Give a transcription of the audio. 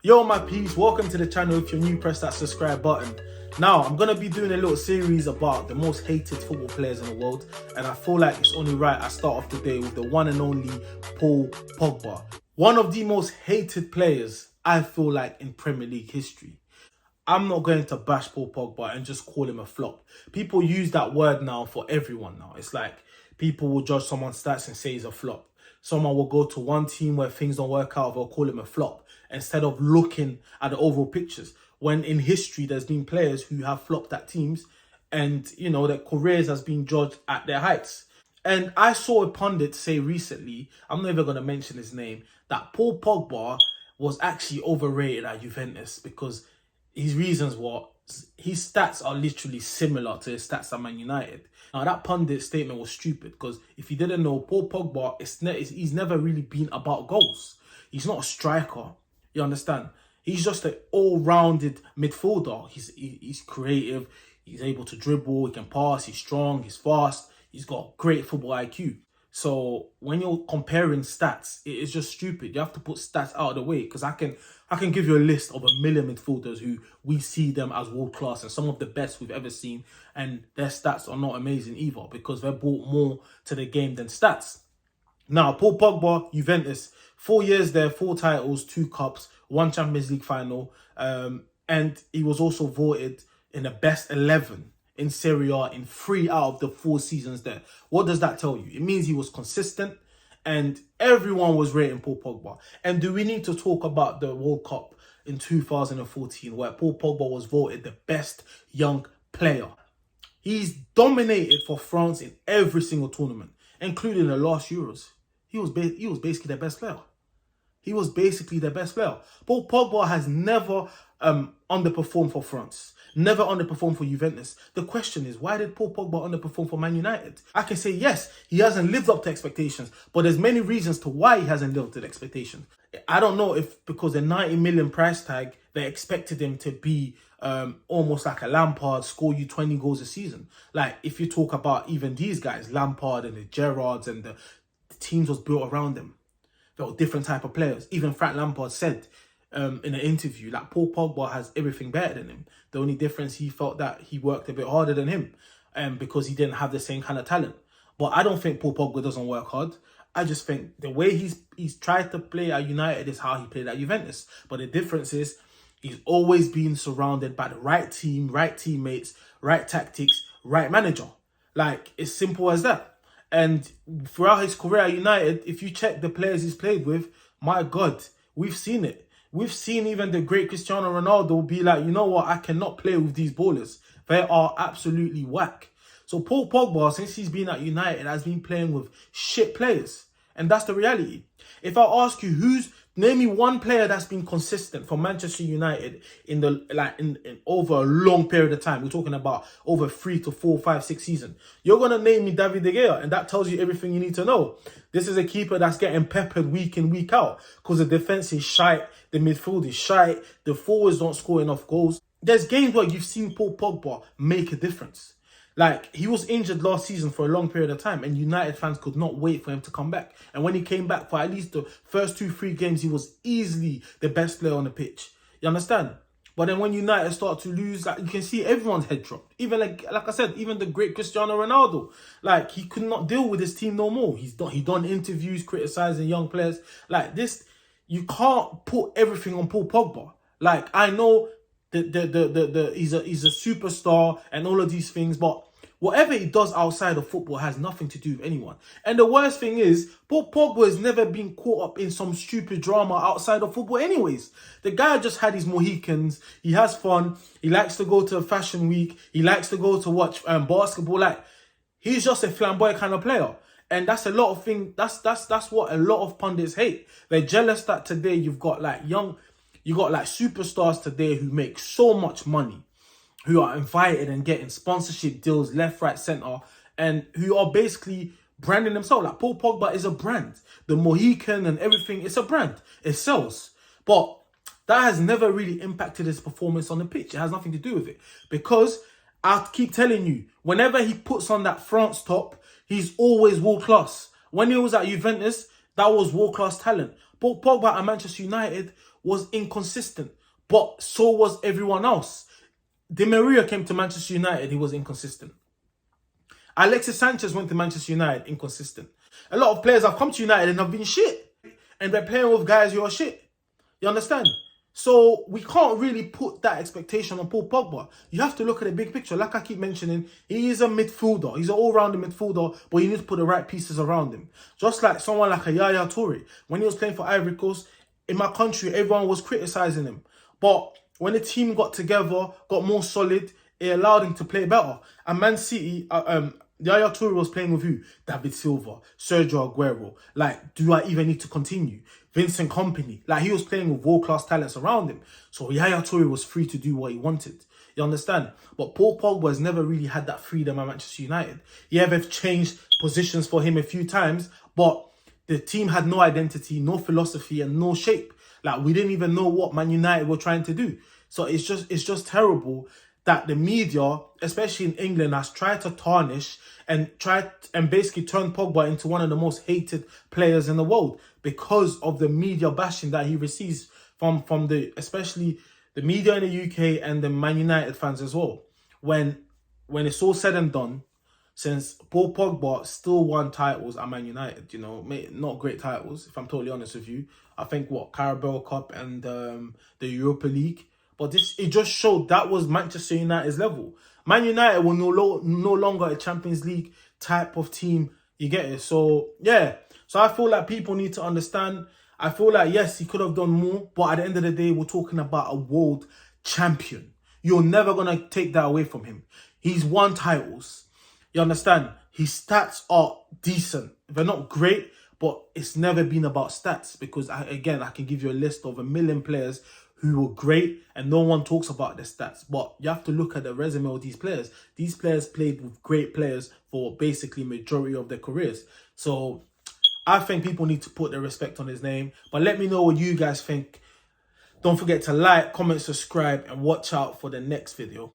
Yo my peeps, welcome to the channel. If you're new, press that subscribe button. Now, I'm going to be doing a little series about the most hated football players in the world, and I feel like it's only right I start off the day with the one and only Paul Pogba. One of the most hated players, I feel like, in Premier League history. I'm not going to bash Paul Pogba and just call him a flop. People use that word now for everyone now. It's like people will judge someone's stats and say he's a flop. Someone will go to one team where things don't work out, they'll call him a flop instead of looking at the overall pictures. When in history, there's been players who have flopped at teams and, you know, their careers has been judged at their heights. And I saw a pundit say recently, I'm never going to mention his name, that Paul Pogba was actually overrated at Juventus because his reasons were his stats are literally similar to his stats at Man United. Now, that pundit statement was stupid because if you didn't know, Paul Pogba, he's never really been about goals. He's not a striker. You understand? He's just an all-rounded midfielder. He's creative. He's able to dribble. He can pass. He's strong. He's fast. He's got great football IQ. So when you're comparing stats, it is just stupid. You have to put stats out of the way because I can give you a list of a million midfielders who we see them as world class and some of the best we've ever seen, and their stats are not amazing either because they're brought more to the game than stats. Now, Paul Pogba, Juventus, 4 years there, 4 titles, 2 cups, 1 Champions League final, and he was also voted in the best 11 in Serie A in 3 out of the 4 seasons there. What does that tell you? It means he was consistent and everyone was rating Paul Pogba. And do we need to talk about the World Cup in 2014 where Paul Pogba was voted the best young player? He's dominated for France in every single tournament, including the last Euros. He was basically their best player. He was basically their best player. Paul Pogba has never underperformed for France. Never underperformed for Juventus. The question is, why did Paul Pogba underperform for Man United? I can say, yes, he hasn't lived up to expectations, but there's many reasons to why he hasn't lived up to expectations. I don't know if because the 90 million price tag, they expected him to be almost like a Lampard, score you 20 goals a season. Like, if you talk about even these guys, Lampard and the Gerrards and the teams was built around them. They were different type of players. Even Frank Lampard said in an interview, like, Paul Pogba has everything better than him. The only difference, he felt that he worked a bit harder than him because he didn't have the same kind of talent. But I don't think Paul Pogba doesn't work hard. I just think the way he's tried to play at United is how he played at Juventus. But the difference is he's always been surrounded by the right team, right teammates, right tactics, right manager. Like, it's simple as that. And throughout his career at United, if you check the players he's played with, my God, we've seen it. We've seen even the great Cristiano Ronaldo be like, you know what, I cannot play with these ballers. They are absolutely whack. So Paul Pogba, since he's been at United, has been playing with shit players. And that's the reality. If I ask you, name me one player that's been consistent for Manchester United in over a long period of time. We're talking about over 3 to 4, 5, 6 seasons. You're gonna name me David De Gea, and that tells you everything you need to know. This is a keeper that's getting peppered week in, week out because the defense is shite, the midfield is shite, the forwards don't score enough goals. There's games where you've seen Paul Pogba make a difference. Like, he was injured last season for a long period of time and United fans could not wait for him to come back. And when he came back for at least the first 2-3 games, he was easily the best player on the pitch. You understand? But then when United start to lose, like, you can see everyone's head drop. Even like I said, even the great Cristiano Ronaldo, like, he could not deal with his team no more. He done interviews criticizing young players. Like this, you can't put everything on Paul Pogba. Like, I know he's a superstar and all of these things, but whatever he does outside of football has nothing to do with anyone. And the worst thing is, Paul Pogba has never been caught up in some stupid drama outside of football anyways. The guy just had his Mohicans. He has fun. He likes to go to a fashion week. He likes to go to watch basketball. Like, he's just a flamboyant kind of player. And that's a lot of things. That's what a lot of pundits hate. They're jealous that today you've got like superstars today who make so much money, who are invited and getting sponsorship deals left, right, centre, and who are basically branding themselves. Like, Paul Pogba is a brand. The Mohican and everything, it's a brand. It sells. But that has never really impacted his performance on the pitch. It has nothing to do with it. Because I keep telling you, whenever he puts on that France top, he's always world class. When he was at Juventus, that was world class talent. Paul Pogba at Manchester United was inconsistent, but so was everyone else. Di Maria came to Manchester United, he was inconsistent. Alexis Sanchez went to Manchester United, inconsistent. A lot of players have come to United and have been shit. And they're playing with guys who are shit. You understand? So we can't really put that expectation on Paul Pogba. You have to look at the big picture. Like I keep mentioning, he is a midfielder. He's an all-rounder midfielder, but you need to put the right pieces around him. Just like someone like a Yaya Toure. When he was playing for Ivory Coast, in my country, everyone was criticising him. But when the team got together, got more solid, it allowed him to play better. And Man City, Yaya Toure was playing with who? David Silva, Sergio Aguero. Like, do I even need to continue? Vincent Kompany. Like, he was playing with world-class talents around him. So Yaya Toure was free to do what he wanted. You understand? But Paul Pogba has never really had that freedom at Manchester United. Yeah, they've changed positions for him a few times, but the team had no identity, no philosophy, and no shape. Like, we didn't even know what Man United were trying to do. So it's just terrible that the media, especially in England, has tried to tarnish and basically turn Pogba into one of the most hated players in the world because of the media bashing that he receives from especially the media in the UK and the Man United fans as well. When it's all said and done, since Paul Pogba still won titles at Man United, you know, not great titles, if I'm totally honest with you. I think, Carabao Cup and the Europa League. But it just showed that was Manchester United's level. Man United were no longer a Champions League type of team. You get it? So, yeah. So I feel like people need to understand. I feel like, yes, he could have done more. But at the end of the day, we're talking about a world champion. You're never going to take that away from him. He's won titles. You understand? His stats are decent. They're not great, but it's never been about stats. Because, I can give you a list of 1 million players who were great and no one talks about their stats. But you have to look at the resume of these players. These players played with great players for basically majority of their careers. So I think people need to put their respect on his name. But let me know what you guys think. Don't forget to like, comment, subscribe, and watch out for the next video.